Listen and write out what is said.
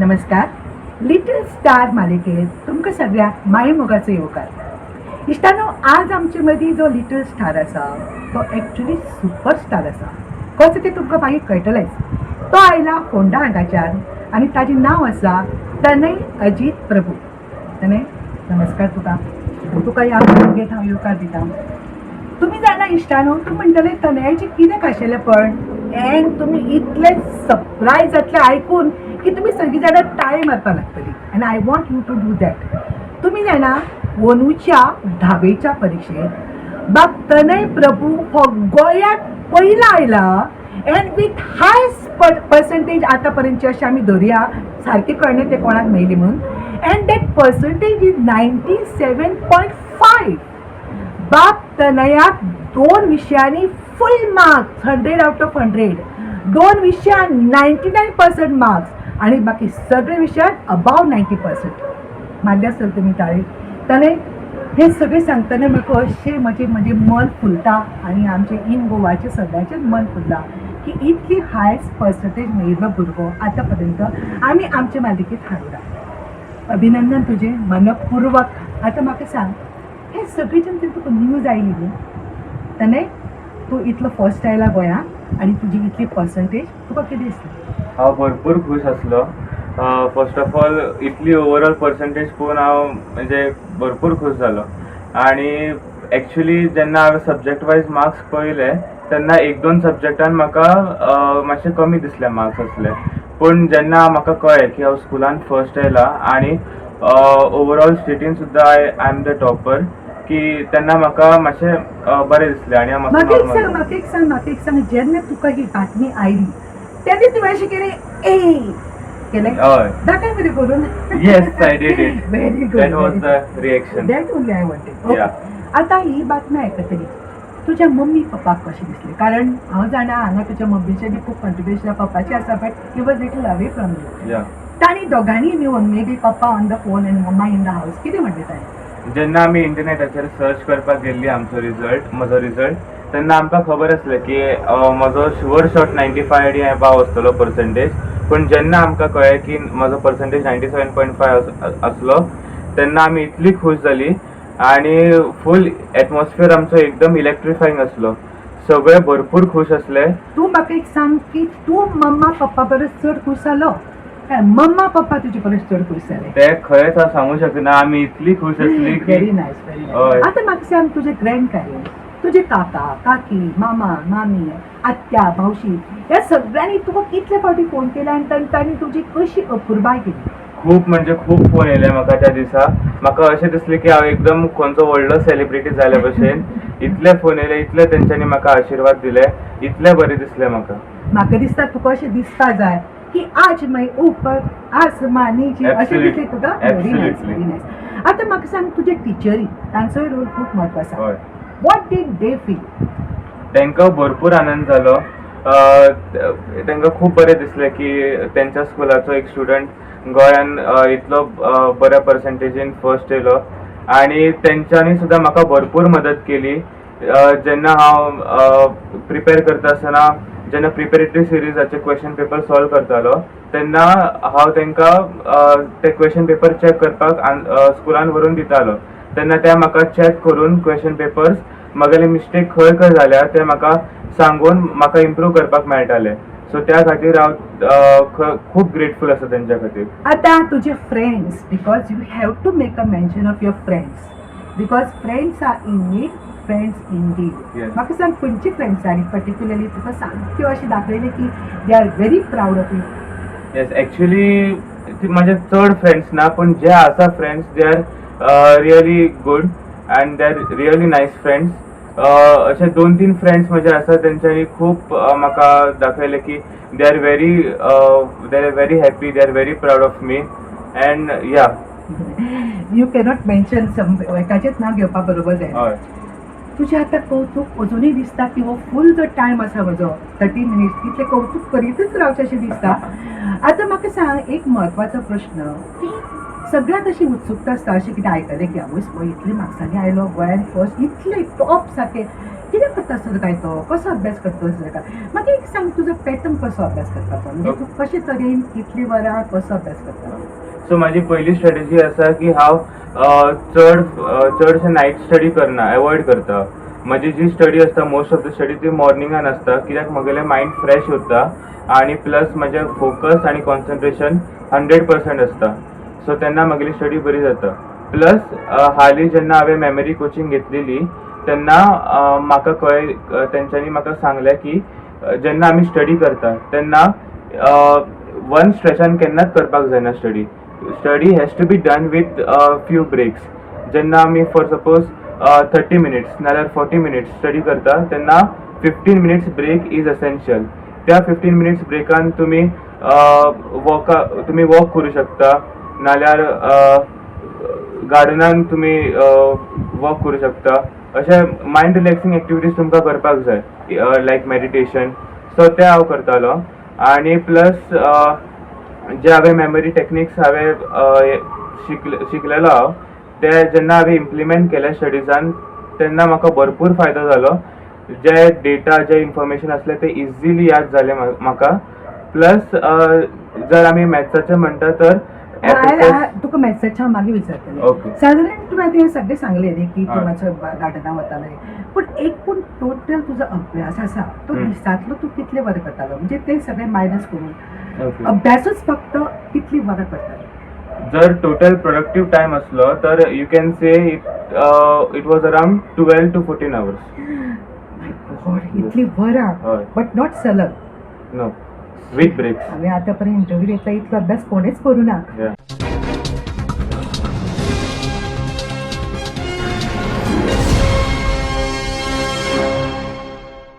नमस्कार. Little star मालिकेत तुमकां सगळ्यांक माये मोगाचो येवकार. इश्टानो, आज आमचे मदीं जो लिटल स्टार आसा तो एक्चुली सुपरस्टार आसा. कसो तें तुमकां मागीर कळटलेंच. तो आयला फोंडा हांगाच्यान आनी ताचें नांव आसा तनय अजीत प्रभू. तनय, नमस्कार तुका. ह्या मालिकेत हांव येवकार दिता. तुम्ही जाणा इश्टानो, तूं म्हणटले तनयाचें कितें खाशेलें पण, एंड तुमी इतले सरप्रायज जातले आयकून की तुम्ही सगळी जाणां टाळी मारपा लागतली. And I want you to do that. तुम्ही जाणा वनूच्या 10वीच्या परीक्षेत बाब तनय प्रभू हो गोंयांत पयला आयला अँड विथ हायस्ट पर्संटेज आतापर्यंतची अशें आमी धरुया, सारकें कळना तें कोणाक मेळली म्हणून. And that percentage is 97.5. बाप तनयाक 2 विशयांनी फुल मार्क्स 100 आउट ऑफ 100, 2 विशयान 99% मार्क्स आणि बाकी सगळे विशयात अबाव 90%. मानले असेल तुम्ही ताळे. ताणे हे सगळे सांगताना म्हाका अशें म्हणजे मन फुलता आणि आमचे इन गोवाचे सगळ्यांचेच मन फुलता की इतली हायस्ट पर्संटेज मेळिल्लो भुरगो आतां पर्यंत आमी आमचे मालिकेत हाडला. अभिनंदन तुजें मनपूर्वक. आतां म्हाका सांग, हे सगळेच्यान तुका न्यूज आयली न्ही तने, तूं इतलो फर्स्ट आयला गोंयांत आनी तुजी इतली पर्संटेज, तुका कितें दिसलें? हांव भरपूर खूश आसलो. First of all Italy overall percentage पळोवन हांव म्हणजे भरपूर खूश जालो. आनी एक्चुली जेन्ना हांवें सब्जेक्ट वायज मार्क्स पळयले तेन्ना 1-2 सब्जेक्टान म्हाका मातशे कमी दिसले मार्क्स असले. पूण जेन्ना म्हाका कळ्ळें की हांव स्कुलान फर्स्ट आयला आनी ओवरऑल स्टेटीन सुद्दां आय एम द टॉपर, की तेन्ना म्हाका मातशें बरें दिसलें. आनी म्हाका एक सांग, जेन्ना तुका ही बातमी आयली तेन्ना तुवें अशें केलें हय, दाखय बरें करून. Yes, I did it. Very good. That was the reaction. That only I wanted. आतां ही बातमी आयकतली तुज्या मम्मी पप्पाक कशें दिसलें? कारण हांव जाणा हांगा तुज्या मम्मीचें बी खूब कॉन्ट्रिब्युशन पप्पाचें आसा, but he was little away from you. तांणी दोगांनी मेळून, मे बी पप्पा ऑन द फोन आनी मम्मा इन द हावस, कितें म्हणलें ताणें? जेन्ना आमी इंटरनेटाचेर सर्च करपाक गेल्ली म्हजो रिजल्ट, तेन्ना आमकां खबर आसलें की म्हजो शुअर शॉट 95 अबाव आसतलो पर्संटेज. पूण जेन्ना आमकां कळ्ळें की म्हजो पर्संटेज 97.5 आसलो तेन्ना आमी इतली खूश जाली. आनी फूल एटमॉस्फियर आमचो एकदम इलेक्ट्रिफायंग आसलो. सगळे भरपूर खूश आसले. तूं म्हाका एक सांग की तूं मम्मा पप्पा परस चड खूश जालो काय मम्मा पप्पा तुजे परस चड खूश जाले? ते खरेंच हांव सांगूंक शकना. आमी इतली खूश आसली की व्हेरी नायस, व्हेरी नायस. आतां म्हाका सांग, तुजे ग्रँड पॅरंट्स, तुजे काका काकी, मामा मामी, आत्या मावशी, ह्या सगळ्यांनी तुका कितले फावटी फोन केला आनी तांणी तुजी कशी अपुरबाय केली? खूप म्हणजे खूप फोन येयले म्हाका त्या दिसा. म्हाका अशें दिसलें की हांव एकदम खंयचो व्हडलो सेलिब्रिटी जाल्या भशेन. इतले फोन येयले, इतले तेंच्यांनी म्हाका आशिर्वाद दिले, इतले बरें दिसलें म्हाका. म्हाका दिसता तुका अशें दिसता जाय की आज मैं ऊपर आसमानी जी, अशें दिसलें तुका? Very nice, very nice. आतां म्हाका सांग, तुजे टिचरी, तांचोय रोल खूब म्हत्वाचो. What did they feel? तांकां भरपूर आनंद जालो. तांकां खूब बरें दिसलें की तेंच्या स्कुलाचो एक स्टुडंट गोंयान इतलो बऱ्या पर्संटेजीन फर्स्ट येयलो. आनी तेंच्यांनी सुद्दां म्हाका भरपूर मदत केली. जेन्ना हांव प्रिपेर करता आसतना, जेन्ना प्रिपेरेटरी सिरिजाचे क्वेश्चन पेपर सॉल्व करतालो तेन्ना हांव तांकां ते क्वेश्चन पेपर चॅक करपाक स्कुलान व्हरून दितालो. तेन्ना ते म्हाका चॅक करून क्वेश्चन पेपर्स म्हागेले मिस्टेक खंय जाल्यार ते म्हाका सांगून म्हाका इम्प्रूव करपाक मेळटाले. सो त्या खातीर हांव खूब ग्रेटफूल आसा तेंच्या खातीर. आतां तुजे friends, because you have to make a mention of your friends, because friends are in need, friends in deed. म्हाका सांग, खंयची फ्रेंड्सांनी पर्टिक्युलरली तुका सामक्यो अशें दाखयलें की they are very proud of you? Yes, actually ती म्हाजे चड फ्रेंड्स ना, पूण जे आसा friends they are really good and they are really nice friends. अशे 2-3 फ्रेंड्स म्हजे आसा तेंच्यांनी खूब म्हाका दाखयलें की they are very happy, they are very proud of me. And या, यू कॅनॉट मेन्शन एकाचेंच नांव घेवपा बरोबर जाय. तुजें आतां कौतूक अजुनूय दिसता की हो फूल जो टायम आसा म्हजो 30 मिनिट्स, तितलें कौतूक करीतच रावचें अशें दिसता. आतां म्हाका सांग, एक म्हत्वाचो प्रश्न की सगळ्यांक अशी उत्सुकता आसता, अशें कितें आयकलें की आवयस इतले मार्क्सांनी आयलो गोंयान फर्स्ट, इतले टॉप सारके, कितें करता आसतलो काय तो कसो अभ्यास करता आसतलो काय म्हाका एक सांग तुजो पॅटर्न कसो अभ्यास करपाचो म्हणजे तूं कशे तरेन कितली वरां कसो अभ्यास करता सो माझी पहिली स्ट्रॅटेजी आसा की हांव चडशे नायट स्टडी करना एवॉयड करता माझी जी स्टडी असता मोस्ट ऑफ द स्टडी ती मॉर्निंगान असता कित्याक म्हगेलें मायंड फ्रेश उरता आणि प्लस म्हजें फोकस आणि कॉन्सन्ट्रेशन 100% असता सो तेन्ना म्हगेली स्टडी बरी जाता प्लस हालीं जेन्ना हांवें मेमरी कोचिंग घेतलेली तेन्ना म्हाका तेंच्यांनी म्हाका सांगलें की जेन्ना आमी स्टडी करता तेन्ना वन स्ट्रेचान केन्नाच करपाक जायना study has to be done with few breaks जेन्ना आमी फॉर सपोज 30 मिनिट्स नाल्यार 40 मिनिट्स स्टडी करता तेन्ना 15 मिनिट्स ब्रेक इज एसेन्शियल त्या 15 मिनिट्स ब्रेकान तुमी वॉक करू शकता नाल्यार गार्डनान तुमी वॉक करू शकता अशे मायंड रिलॅक्सिंग एक्टिविटीज तुमकां करपाक जाय लायक मेडिटेशन सो ते हांव करतालो आनी प्लस जे हांवें मेमरी टेक्निक्स हांवें शिकलेलो हांव ते जेन्ना हांवें इम्प्लिमेंट केले स्टडीजान तेन्ना म्हाका भरपूर फायदो जालो जे डेटा जे इन्फॉर्मेशन असलें ते इजिली याद जालें म्हाका प्लस जर आमी मॅथ्साचें म्हणटा तर तुका मॅथ्साचें हांव मागीर विचारतलें ओके सादारण तुवें तें सगळें सांगलें न्ही की तूं हय. मातसो गार्डनां वतालें पूण टोटल तुजो अभ्यास आसा तो दिसांतलो तूं कितले वरां करतालो म्हणजे तें सगळें मायनस करून अभ्यासूच फक्त कितली वरां करतालो जर टोटल प्रोडक्टिव्ह टाइम असलो तर you can say it was around 12 to 14 hours इतली वरां हय बट नॉट सलग नो विथ ब्रेक्स हांवें आतां पर्यंत इंटरव्यू घेतला इतलो अभ्यास कोणेच करूं ना Yeah.